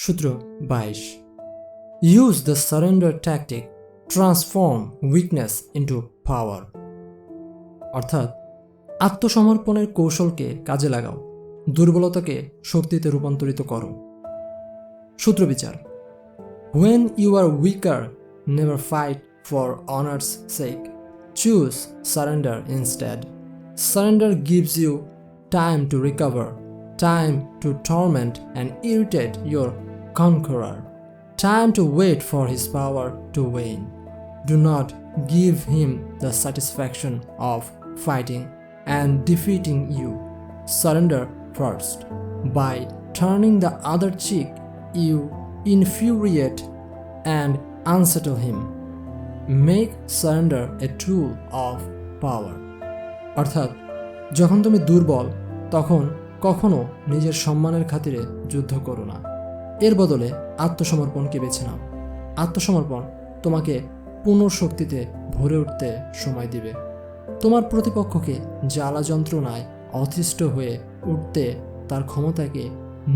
সূত্র 22 Use the surrender tactic, transform weakness into power। অর্থাৎ আত্মসমর্পণের কৌশলকে কাজে লাগাও, দুর্বলতাকে শক্তিতে রূপান্তরিত করো। সূত্রবিচার When you are weaker, never fight for honor's sake. Choose surrender instead. Surrender gives you time to recover, time to torment and irritate your conqueror, time to wait for his power to wane. Do not give him the satisfaction of fighting and defeating you. Surrender first. By turning the other cheek, you infuriate and unsettle him. Make surrender a tool of power. অর্থাৎ যখন তুমি দুর্বল তখন কখনো নিজের সম্মানের খাতিরে যুদ্ধ করো না, এর বদলে আত্মসমর্পণকে বেছে নাও। আত্মসমর্পণ তোমাকে পুনঃশক্তিতে ভরে উঠতে সময় দিবে, তোমার প্রতিপক্ষকে জ্বালা যন্ত্রণায় অতিষ্ঠ হয়ে উঠতে, তার ক্ষমতাকে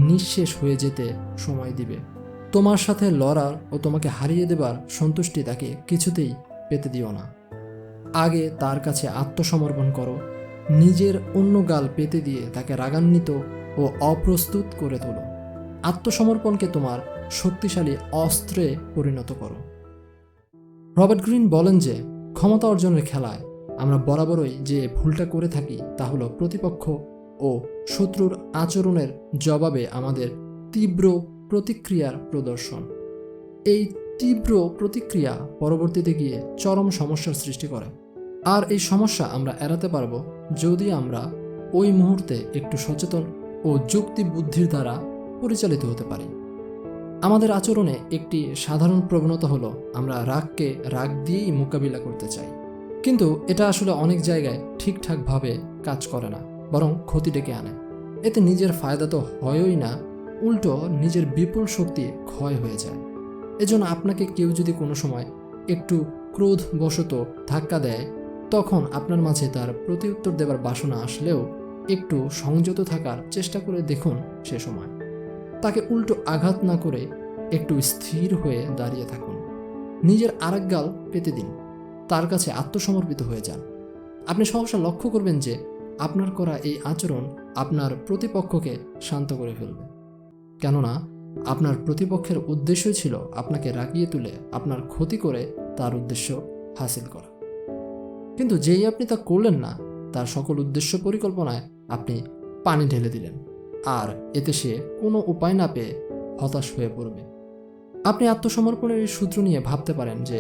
নিঃশেষ হয়ে যেতে সময় দিবে। তোমার সাথে লড়ার ও তোমাকে হারিয়ে দেবার সন্তুষ্টি তাকে কিছুতেই পেতে দিও না। আগে তার কাছে আত্মসমর্পণ করো, নিজের অন্য গাল পেতে দিয়ে তাকে রাগান্বিত ও অপ্রস্তুত করে তোলো। আত্মসমর্পণকে তোমার শক্তিশালী অস্ত্রে পরিণত করো। রবার্ট গ্রিন বলেন যে ক্ষমতা অর্জনের খেলায় আমরা বরাবরই যে ভুলটা করে থাকি তা হলো প্রতিপক্ষ ও শত্রুর আচরণের জবাবে আমাদের তীব্র প্রতিক্রিয়ার প্রদর্শন। এই তীব্র প্রতিক্রিয়া পরবর্তীতে গিয়ে চরম সমস্যার সৃষ্টি করে, আর এই সমস্যা আমরা এড়াতে পারব যদি আমরা ওই মুহূর্তে একটু সচেতন ও যুক্তি বুদ্ধির দ্বারা পরিচালিত হতে পারি। আমাদের আচরণে একটি সাধারণ প্রবণতা হলো আমরা রাগকে রাগ দিয়েই মোকাবিলা করতে চাই, কিন্তু এটা আসলে অনেক জায়গায় ঠিকঠাকভাবে কাজ করে না, বরং ক্ষতি ডেকে আনে। এতে নিজের ফায়দা তো হয়ই না, উল্টো নিজের বিপুল শক্তি ক্ষয় হয়ে যায়। এজন্য আপনাকে কেউ যদি কোনো সময় একটু ক্রোধবশত ধাক্কা দেয়, তখন আপনার মাঝে তার প্রতিউত্তর দেবার বাসনা আসলেও একটু সংযত থাকার চেষ্টা করে দেখুন। সে সময় তাকে উল্টো আঘাত না করে একটু স্থির হয়ে দাঁড়িয়ে থাকুন, নিজের আরেক গাল পেতে দিন, তার কাছে আত্মসমর্পিত হয়ে যান। আপনি সহসা লক্ষ্য করবেন যে আপনার করা এই আচরণ আপনার প্রতিপক্ষকে শান্ত করে ফেলবে, কেননা আপনার প্রতিপক্ষের উদ্দেশ্যই ছিল আপনাকে রাগিয়ে তুলে আপনার ক্ষতি করে তার উদ্দেশ্য হাসিল করা। কিন্তু যেই আপনি তা করলেন না, তার সকল উদ্দেশ্য পরিকল্পনায় আপনি পানি ঢেলে দিলেন, আর এতে সে কোনো উপায় না পেয়ে হতাশ হয়ে পড়বে। আপনি আত্মসমর্পণের এই সূত্র নিয়ে ভাবতে পারেন যে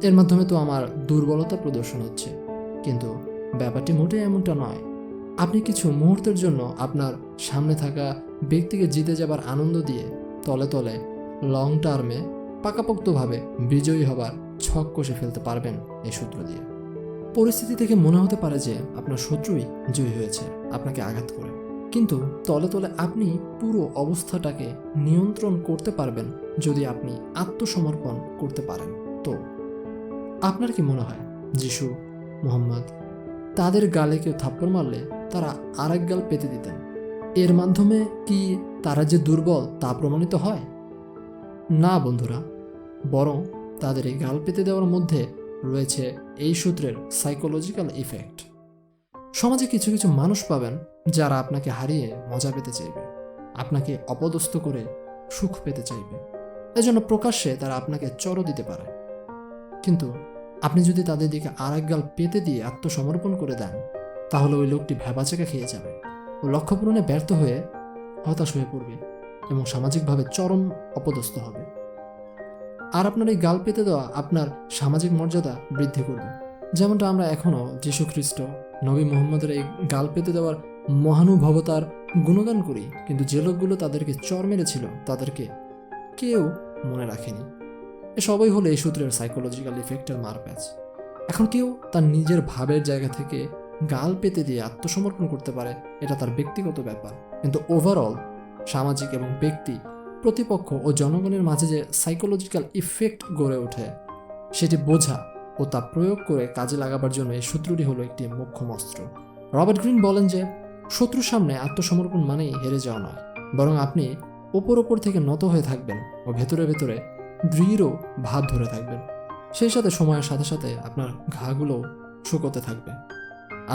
এর মাধ্যমে তো আমার দুর্বলতা প্রদর্শন হচ্ছে, কিন্তু ব্যাপারটি মোটেই এমনটা নয়। আপনি কিছু মুহূর্তের জন্য আপনার সামনে থাকা ব্যক্তিকে জিতে যাবার আনন্দ দিয়ে তলে তলে লং টার্মে পাকাপোক্তভাবে বিজয়ী হবার ছক কষে ফেলতে পারবেন এই সূত্র দিয়ে। পরিস্থিতি থেকে মনে হতে পারে যে আপনার শত্রুই জয়ী হয়েছে আপনাকে আঘাত করে, কিন্তু তলে তলে আপনি পুরো অবস্থাটাকে নিয়ন্ত্রণ করতে পারবেন যদি আপনি আত্মসমর্পণ করতে পারেন। তো আপনার কি মনে হয় যিশু, মুহাম্মদ তাদের গালে কেউ থাপ্পড় মারলে তারা আরেক গাল পেতে দিতেন? এর মাধ্যমে কি তারা যে দুর্বল তা প্রমাণিত হয়? না বন্ধুরা, বরং তাদের এই গাল পেতে দেওয়ার মধ্যে রয়েছে এই সূত্রের সাইকোলজিক্যাল ইফেক্ট। সমাজে কিছু কিছু মানুষ পাবেন যারা আপনাকে হারিয়ে মজা পেতে চাইবে, আপনাকে অপদস্থ করে সুখ পেতে চাইবে, এজন্য প্রকাশ্যে তারা আপনাকে চড় দিতে পারে। কিন্তু আপনি যদি তাদের দিকে আরেক গাল পেতে দিয়ে আত্মসমর্পণ করে দেন, তাহলে ওই লোকটি ভ্যাবাচাকা খেয়ে যাবে ও লক্ষ্য পূরণে ব্যর্থ হয়ে হতাশ হয়ে পড়বে এবং সামাজিকভাবে চরম অপদস্থ হবে। আর আপনার এই গাল পেতে দেওয়া আপনার সামাজিক মর্যাদা বৃদ্ধি করবে, যেমনটা আমরা এখনও যীশু খ্রিস্ট, নবী মুহাম্মদের এই গাল পেতে দেওয়ার মহানুভবতার গুণগান করি, কিন্তু যে লোকগুলো তাদেরকে চর মেরেছিল তাদেরকে কেউ মনে রাখেনি। এসবই হলো এই সূত্রের সাইকোলজিক্যাল ইফেক্টের মারপ্যাচ। এখন কেউ তার নিজের ভাবের জায়গা থেকে গাল পেতে দিয়ে আত্মসমর্পণ করতে পারে, এটা তার ব্যক্তিগত ব্যাপার, কিন্তু ওভারঅল সামাজিক এবং ব্যক্তি, প্রতিপক্ষ ও জনগণের মাঝে যে সাইকোলজিক্যাল ইফেক্ট গড়ে ওঠে সেটি বোঝা ও তা প্রয়োগ করে কাজে লাগাবার জন্য এই সূত্রটি হলো একটি মোক্ষম অস্ত্র। রবার্ট গ্রিন বলেন যে শত্রুর সামনে আত্মসমর্পণ মানেই হেরে যাওয়া নয়, বরং আপনি ওপর থেকে নত হয়ে থাকবেন ও ভেতরে ভেতরে দৃঢ় ভাব ধরে থাকবেন। সেই সাথে সময়ের সাথে সাথে আপনার ঘাগুলো শুকোতে থাকবে।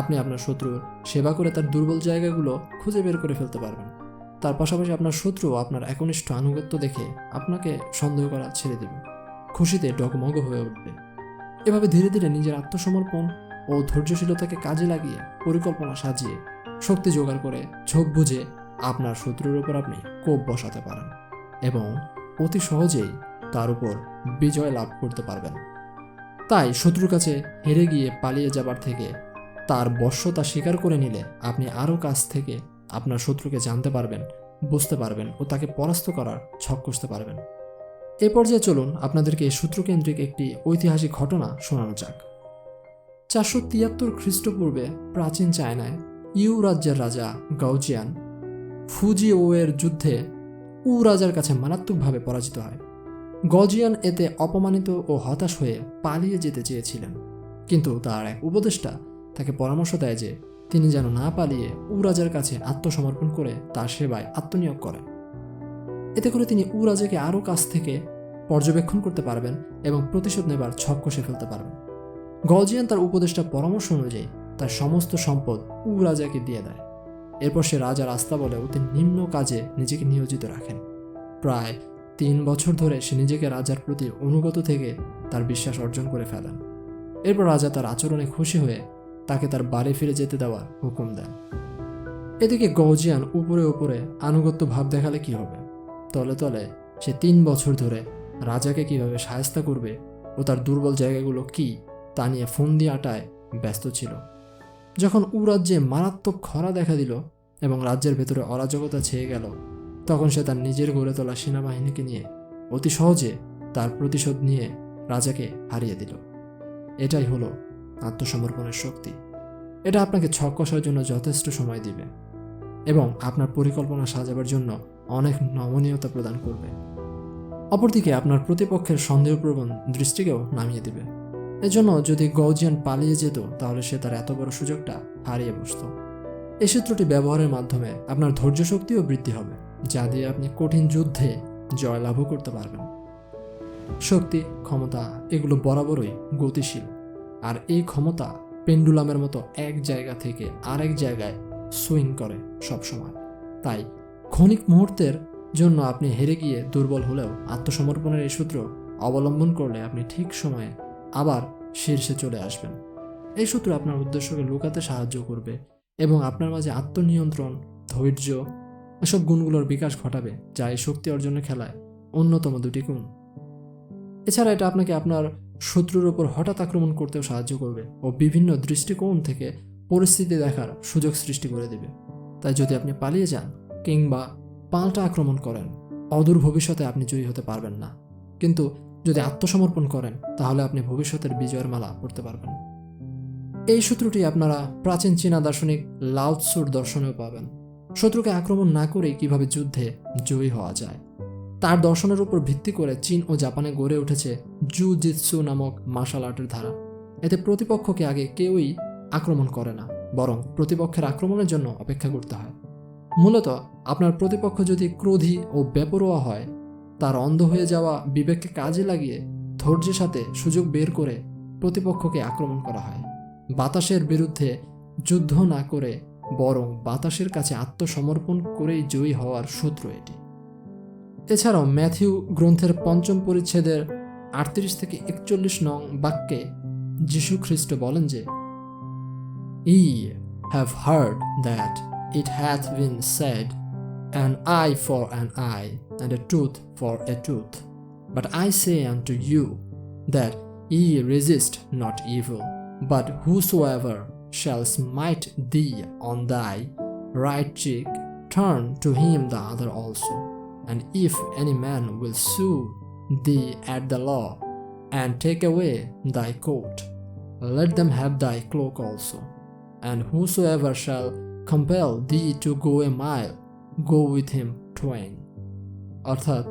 আপনি আপনার শত্রুর সেবা করে তার দুর্বল জায়গাগুলো খুঁজে বের করে ফেলতে পারবেন। তার পাশাপাশি আপনার শত্রু আপনার একনিষ্ঠ আনুগত্য দেখে আপনাকে সন্দেহ করা ছেড়ে দেবে, খুশিতে ডগমগ হয়ে উঠবে। এভাবে ধীরে ধীরে নিজের আত্মসমর্পণ ও ধৈর্যশীলতাকে কাজে লাগিয়ে পরিকল্পনা সাজিয়ে শক্তি জোগাড় করে ঝোপ বুঝে আপনার শত্রুর উপর আপনি কোপ বসাতে পারেন এবং অতি সহজেই তার উপর বিজয় লাভ করতে পারবেন। তাই শত্রুর কাছে হেরে গিয়ে পালিয়ে যাবার থেকে তার বশ্যতা স্বীকার করে নিলে আপনি আরও কাছ থেকে আপনার শত্রুকে জানতে পারবেন, বুঝতে পারবেন ও তাকে পরাস্ত করার ছক কষতে পারবেন। এ পর্যায়ে চলুন আপনাদেরকে সূত্রকেন্দ্রিক একটি ঐতিহাসিক ঘটনা শোনানো যাক। 473 খ্রিস্টপূর্বে প্রাচীন চায়নায় ইউ রাজ্যের রাজা গাউজিয়ান ফুজিওয়ের যুদ্ধে উ রাজার কাছে মারাত্মকভাবে পরাজিত হয়। গজিয়ান এতে অপমানিত ও হতাশ হয়ে পালিয়ে যেতে চেয়েছিলেন, কিন্তু তার এক উপদেষ্টা তাকে পরামর্শ দেয় যে তিনি যেন না পালিয়ে উ রাজার কাছে আত্মসমর্পণ করে তার সেবায় আত্মনিয়োগ করেন। এতে করে তিনি উ রাজাকে আরও কাছ থেকে পর্যবেক্ষণ করতে পারবেন এবং প্রতিশোধ নেবার ছক কষে ফেলতে পারবেন। গজিয়ান তার উপদেষ্টার পরামর্শ অনুযায়ী তার সমস্ত সম্পদ উ রাজাকে দিয়ে দেয়। এরপর সে রাজার আস্থা বলে অতি নিম্ন কাজে নিজেকে নিয়োজিত রাখেন। প্রায় 3 বছর ধরে সে নিজেকে রাজার প্রতি অনুগত থেকে তার বিশ্বাস অর্জন করে ফেলেন। এরপর রাজা তার আচরণে খুশি হয়ে তাকে তার বাড়ি ফিরে যেতে দেওয়ার হুকুম দেন। এদিকে গজিয়ান উপরে উপরে আনুগত্য ভাব দেখালে কি হবে, তলে তলে সে 3 বছর ধরে রাজাকে কিভাবে সাহায্য করবে ও তার দুর্বল জায়গাগুলো কি তা নিয়ে ফন্দি আটায় ব্যস্ত ছিল। যখন উ রাজ্যে মারাত্মক খরা দেখা দিল এবং রাজ্যের ভেতরে অরাজকতা ছেয়ে গেল, তখন সে তার নিজের গড়ে তোলা সেনাবাহিনীকে নিয়ে অতি সহজে তার প্রতিশোধ নিয়ে রাজাকে হারিয়ে দিল। এটাই হলো আত্মসমর্পণের শক্তি। এটা আপনাকে ছক কষার জন্য যথেষ্ট সময় দিবে এবং আপনার পরিকল্পনা সাজাবার জন্য অনেক নমনীয়তা প্রদান করবে। অপরদিকে আপনার প্রতিপক্ষের সন্দেহপ্রবণ দৃষ্টিকেও নামিয়ে দিবে। এজন্য যদি গজিয়ান পালিয়ে যেত তাহলে সে তার এত বড় সুযোগটা হারিয়ে বসত। এই সূত্রটি ব্যবহারের মাধ্যমে আপনার ধৈর্য শক্তিও বৃদ্ধি হবে, যা দিয়ে আপনি কঠিন যুদ্ধে জয়লাভও করতে পারবেন। শক্তি, ক্ষমতা এগুলো বরাবরই গতিশীল, আর এই ক্ষমতা পেন্ডুলামের মতো এক জায়গা থেকে আরেক জায়গায় সুইং করে সবসময়। তাই ক্ষণিক মুহূর্তের জন্য আপনি হেরে গিয়ে দুর্বল হলেও আত্মসমর্পণের এই সূত্র অবলম্বন করলে আপনি ঠিক সময়ে আবার শীর্ষে চলে আসবেন। এই সূত্র আপনার উদ্দেশ্যকে লুকাতে সাহায্য করবে এবং আপনার মাঝে আত্মনিয়ন্ত্রণ, ধৈর্য এসব গুণগুলোর বিকাশ ঘটাবে, যা এই শক্তি অর্জনের খেলায় অন্যতম 2টি গুণ। এছাড়া এটা আপনাকে আপনার শত্রুর ওপর হঠাৎ আক্রমণ করতেও সাহায্য করবে ও বিভিন্ন দৃষ্টিকোণ থেকে পরিস্থিতি দেখার সুযোগ সৃষ্টি করে দেবে। তাই যদি আপনি পালিয়ে যান কিংবা পাল্টা আক্রমণ করেন, অদূর ভবিষ্যতে আপনি জয়ী হতে পারবেন না, কিন্তু যদি আত্মসমর্পণ করেন তাহলে আপনি ভবিষ্যতের বিজয়ের মালা পড়তে পারবেন। এই সূত্রটি আপনারা প্রাচীন চীনা দার্শনিক লাও ৎসুর দর্শনেও পাবেন। শত্রুকে আক্রমণ না করেই কিভাবে যুদ্ধে জয়ী হওয়া যায়, তার দর্শনের উপর ভিত্তি করে চীন ও জাপানে গড়ে উঠেছে জু জিৎসু নামক মার্শাল আর্টের ধারা। এতে প্রতিপক্ষকে আগে কেউই আক্রমণ করে না, বরং প্রতিপক্ষের আক্রমণের জন্য অপেক্ষা করতে হয়। মূলত আপনার প্রতিপক্ষ যদি ক্রোধী ও বেপরোয়া হয়, তার অন্ধ হয়ে যাওয়া বিবেককে কাজে লাগিয়ে ধৈর্যের সাথে সুযোগ বের করে প্রতিপক্ষকে আক্রমণ করা হয়। বাতাসের বিরুদ্ধে যুদ্ধ না করে বরং বাতাসের কাছে আত্মসমর্পণ করেই জয়ী হওয়ার সূত্র এটি। এছাড়াও ম্যাথিউ গ্রন্থের 5ম পরিচ্ছেদের 38 থেকে 41 নং বাক্যে যীশু খ্রিস্ট বলেন যে, Ye have heard that it hath been said, an eye for an eye, and a tooth for a tooth. But I say unto you, that ye resist not evil, but whosoever shall smite thee on thy right cheek, turn to him the other also. And if any man will sue thee at the law, and take away thy coat, let them have thy cloak also. And whosoever shall compel thee to go a mile, go with him twain. অর্থাৎ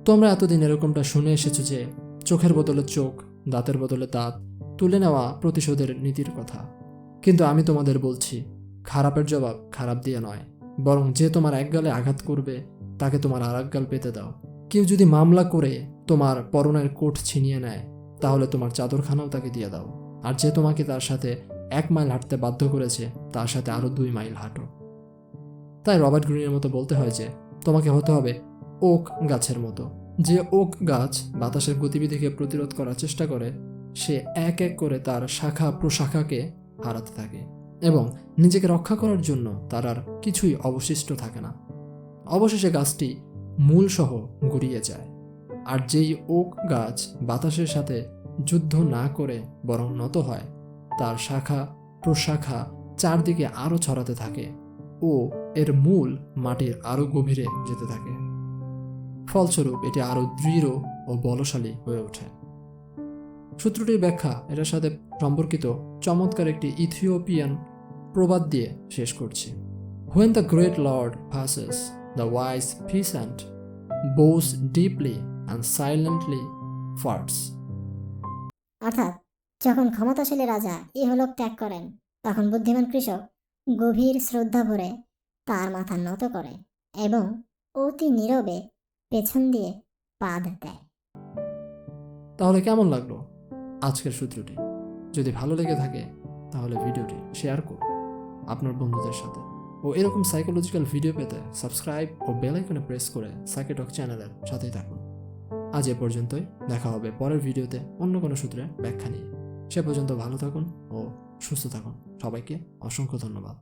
তোমরা এতদিন এরকমটা শুনে এসেছো যে চোখের বদলে চোখ, দাঁতের বদলে দাঁত তুলে নেওয়া প্রতিশোধের নীতির কথা। কিন্তু আমি তোমাদের বলছি, খারাপের জবাব খারাপ দিয়ে নয়, বরং যে তোমার এক গালে আঘাত করবে তাকে তোমার আরাকগাল পেতে দাও। কেউ যদি মামলা করে তোমার পরনের কোট ছিনিয়ে নেয়, তাহলে তোমার চাদরখানাও তাকে দিয়ে দাও। আর যে তোমাকে তার সাথে 1 মাইল হাঁটতে বাধ্য করেছে, তার সাথে আরও 2 মাইল হাঁটো। তাই রবার্ট গ্রিনের মতো বলতে হয় যে তোমাকে হতে হবে ওক গাছের মতো। যে ওক গাছ বাতাসের গতিবিধিকে প্রতিরোধ করার চেষ্টা করে, সে এক এক করে তার শাখা প্রশাখাকে হারাতে থাকে এবং নিজেকে রক্ষা করার জন্য তার আর কিছুই অবশিষ্ট থাকে না। অবশেষে গাছটি মূলসহ গড়িয়ে যায়। আর যেই ওক গাছ বাতাসের সাথে যুদ্ধ না করে বরং নত হয়, তার শাখা প্রশাখা চারদিকে আরও ছড়াতে থাকে ও এর মূল মাটির আরও গভীরে যেতে থাকে। ফলস্বরূপ এটি আরও দৃঢ় ও বলশালী হয়ে ওঠে। সূত্রটির ব্যাখ্যা এটার সাথে সম্পর্কিত চমৎকার একটি ইথিওপিয়ান প্রবাদ দিয়ে শেষ করছি। When the great Lord passes, the wise peasant bows deeply and silently farts. অর্থাৎ যখন ক্ষমতাশালী রাজা ইহলোক ত্যাগ করেন, তখন বুদ্ধিমান কৃষক গভীর শ্রদ্ধা ভরে তার মাথা নত করে এবং অতি নীরবে পেছন দিয়ে পাদ দেয়। তাহলে কেমন লাগলো আজকের সূত্রটি? যদি ভালো লেগে থাকে তাহলে ভিডিওটি শেয়ার করুন আপনার বন্ধুদের সাথে। ও এরকম সাইকোলজিক্যাল ভিডিও পেতে সাবস্ক্রাইব ও বেল আইকনে প্রেস করে সাইকে টক চ্যানেলের সাথেই থাকুন। আজ এ পর্যন্তই। দেখা হবে পরের ভিডিওতে অন্য কোনো সূত্রের ব্যাখ্যা নিয়ে। সে পর্যন্ত ভালো থাকুন ও সুস্থ থাকুন। সবাইকে অসংখ্য ধন্যবাদ।